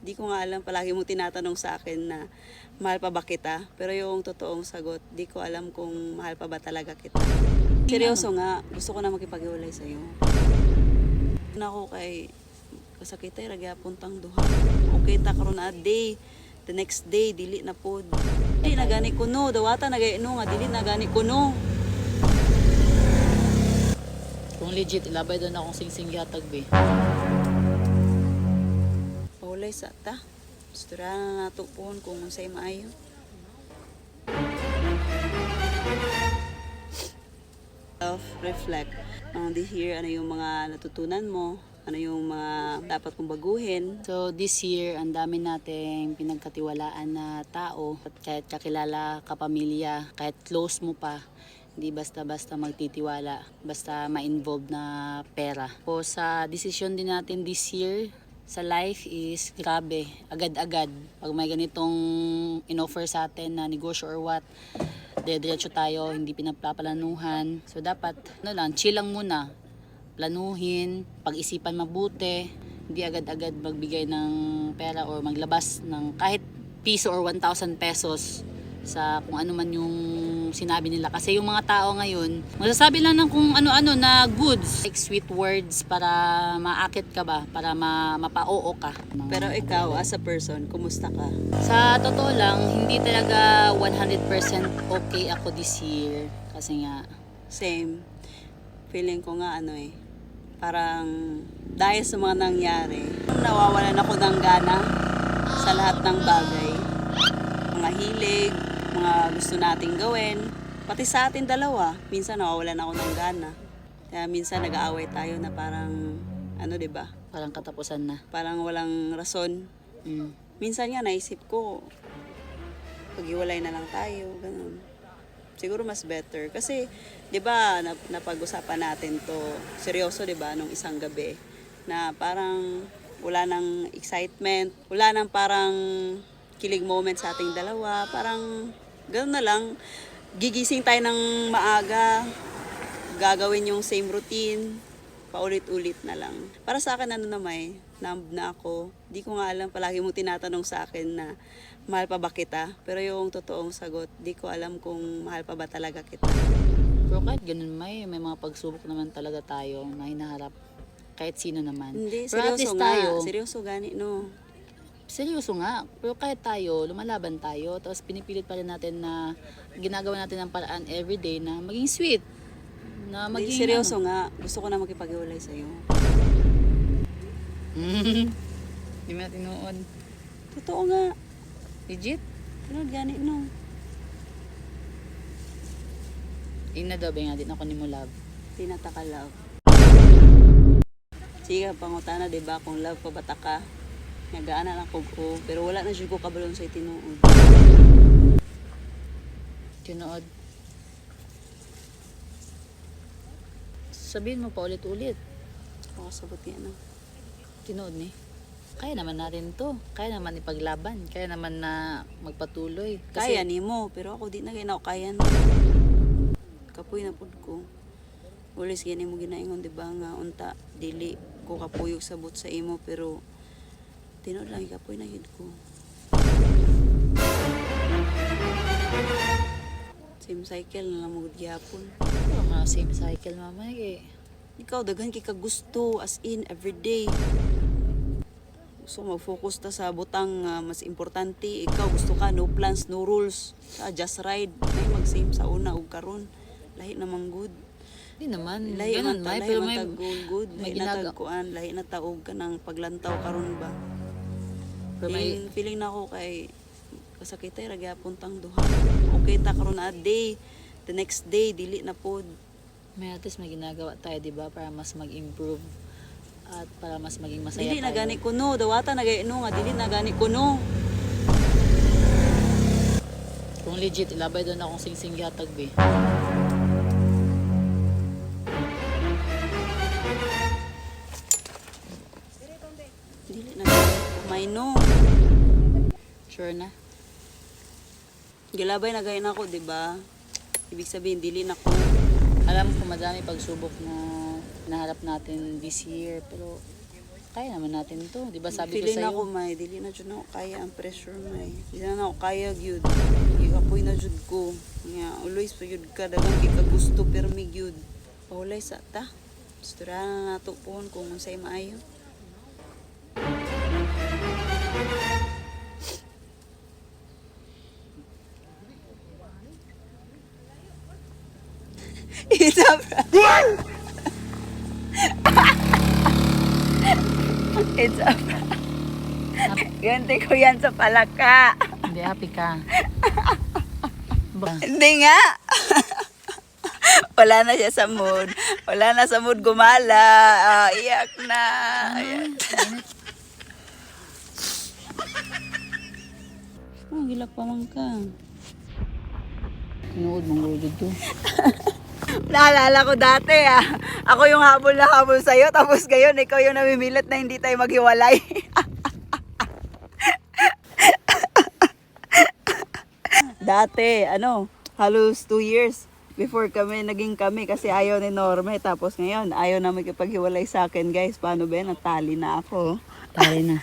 Di ko nga alam, palagi mo tinatanong sa akin na mahal pa ba kita? Pero yung totoong sagot, di ko alam kung mahal pa ba talaga kita. Seryoso nga, gusto ko na makipag-iwalay sa'yo. Na ako kay kasakitay, ragya puntang duha. Okay, karon na day. The next day, dili na pod. Dili na gani kuno, dawata na gayno nga, dili na gani kuno. Kung legit, ilabay doon akong sing-sing yatag, be. Paulay sa ta. Gusto na nato pohon kung unsay maayo. Self-reflect. This year, ano yung mga natutunan mo? Ano yung mga dapat kong baguhin? So this year, ang dami nating pinagkatiwalaan na tao. At kahit kakilala, kapamilya, kahit close mo pa, hindi basta-basta magtitiwala, basta ma-involve na pera. O sa desisyon din natin this year, sa life is grabe, agad-agad. Pag may ganitong in-offer sa atin na negosyo or what, diretso tayo, hindi pinapapalanuhan. So dapat, chill lang muna. Planuhin, pag-isipan mabuti, hindi agad-agad magbigay ng pera or maglabas ng kahit piso or 1,000 pesos sa kung ano man yung sinabi nila. Kasi yung mga tao ngayon, magsasabi lang ng kung ano-ano na goods. Like sweet words para maakit ka ba, para mapa-oo ka. Pero ikaw, as a person, kumusta ka? Sa totoo lang, hindi talaga 100% okay ako this year. Kasi nga, Same. Feeling ko nga parang dahil sa mga nangyari, nawawalan ako ng gana sa lahat ng bagay. Mga hilig, mga gusto nating gawin. Pati sa atin dalawa, minsan nawawalan ako ng gana. Kaya minsan nag-aaway tayo na parang, 'di ba? parang katapusan na. Parang walang rason. Minsan nga naisip ko, pag-iwalay na lang tayo, ganun. Siguro mas better. Kasi, di ba, napag-usapan natin to, seryoso, di ba, nung isang gabi, na parang wala nang excitement, wala nang parang kilig moment sa ating dalawa, parang gano'n na lang, gigising tayo ng maaga, gagawin yung same routine, paulit-ulit na lang. Para sa akin, numb na ako. Di ko nga alam, palagi mo tinatanong sa akin na mahal pa ba kita? Pero yung totoong sagot, di ko alam kung mahal pa ba talaga kita. Pero kahit ganun, may mga pagsubok naman talaga tayo na hinaharap. Kahit sino naman. Hindi, Pero at seryoso least nga. tayo, Seryoso gani, no? seryoso nga. Pero kahit tayo, lumalaban tayo. Tapos pinipilit pa rin natin na ginagawa natin ng paraan everyday na maging sweet. Na Hindi, maging seryoso nga. Gusto ko na makipag-iwalay sa'yo. Di mo na tinuod. Totoo nga. Legit? Pero gani, no? Ina daw ba nga din ako ni mo love. Tinataka love. Sige, pangutana, di ba? Kung love pa bata ka, nagaan na lang ko. Pero wala na siya ko kabalon sa itinuod. Tinuod. Sabihin mo pa ulit-ulit. Makasabot yan, no? Tinuod ni. Kaya naman natin to. Kaya naman ipaglaban. Kaya naman na magpatuloy. Kaya ni mo, pero ako di na kaya kaya na. Kapoy na pod ko. Ulis gani mo ginaingon, di ba nga, unta, dili ko kapuyog sabot sa imo, pero tinod lang, kapoy na yun ko. Same cycle na lang mo gyapon. Mga same cycle mama eh. Ikaw, daghan kay ka gusto, as in, everyday. Gusto mag-focus ta sa butang mas importante. Ikaw, gusto ka, no plans, no rules. Just ride. Ay, mag-same sa una ug karon. Lahi namang good. Hindi naman. Lahi Ganun, man ta, pero lahi man ta good. may Lahi na ginaga- tagkuan, lahi na taog ka ng paglantaw karon ba. pero may, Feeling na ako kay kasakitay, ragya puntang duha. Okay, karon na day. The next day, dili na pod. may at least may ginagawa tayo, di ba? Para mas mag-improve. At para mas maging masaya Dili na tayo. gani kuno, dawata na gayno nga, dili na gani kuno. Kung legit, ilabay doon akong sing-sing yatag, be. Dili na gani kumay no. Sure na? Gilabay na gayon ako, di ba? Ibig sabihin, dili na ko. Alam ko madami pagsubok na naharap natin this year, pero Kaya naman natin to. Di ba sabi ko Feeling sa'yo? ako, may, dili na dyan ako kaya ang pressure, may. Dili na ako kaya, yun. Ikapoy na dyan ko. Nga, always pa yun ka, dagang di ka gusto, permi yun. Paulay sa ta. Gusto na nato po kung unsay maayo. It's a prank. It's a prank. Ganti ko yan sa palaka. Hindi, happy ka. Hindi nga. Wala na siya sa mood. Wala na sa mood gumala. Iyak na. Ayan. Oh, gilak pa man ka. Tinuod mong rulod to. Naalala ko dati Ako yung habol na habol sa'yo. Tapos ngayon, ikaw yung namimilit na hindi tayo maghiwalay. Dati, halos 2 years before naging kami kasi ayaw ni Norme. Tapos ngayon, ayaw na magkipaghiwalay sa akin, guys. Paano ba? Natali na ako. Tari na.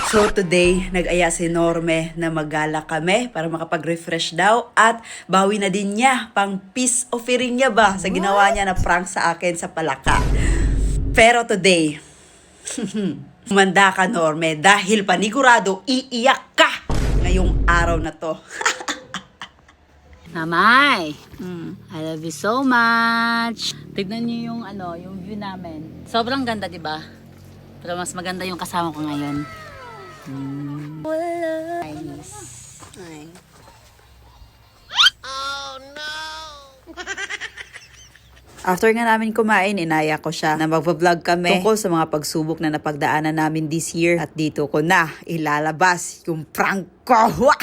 So today, nag-aya si Norme na maggala kami para makapag-refresh daw at bawi na din niya pang peace offering niya ba sa ginawa niya na prank sa akin sa palaka. Pero today, humanda ka Norme dahil panigurado iiyak ka ngayong araw na to. Mamay! I love you so much! Tignan niyo yung yung view namin. Sobrang ganda, di ba? Pero mas maganda yung kasama ko ngayon. Nice. Ay. After nga namin kumain, inaya ko siya na mag-vlog kami tungkol sa mga pagsubok na napagdaanan namin this year. At dito ko na ilalabas yung prank ko.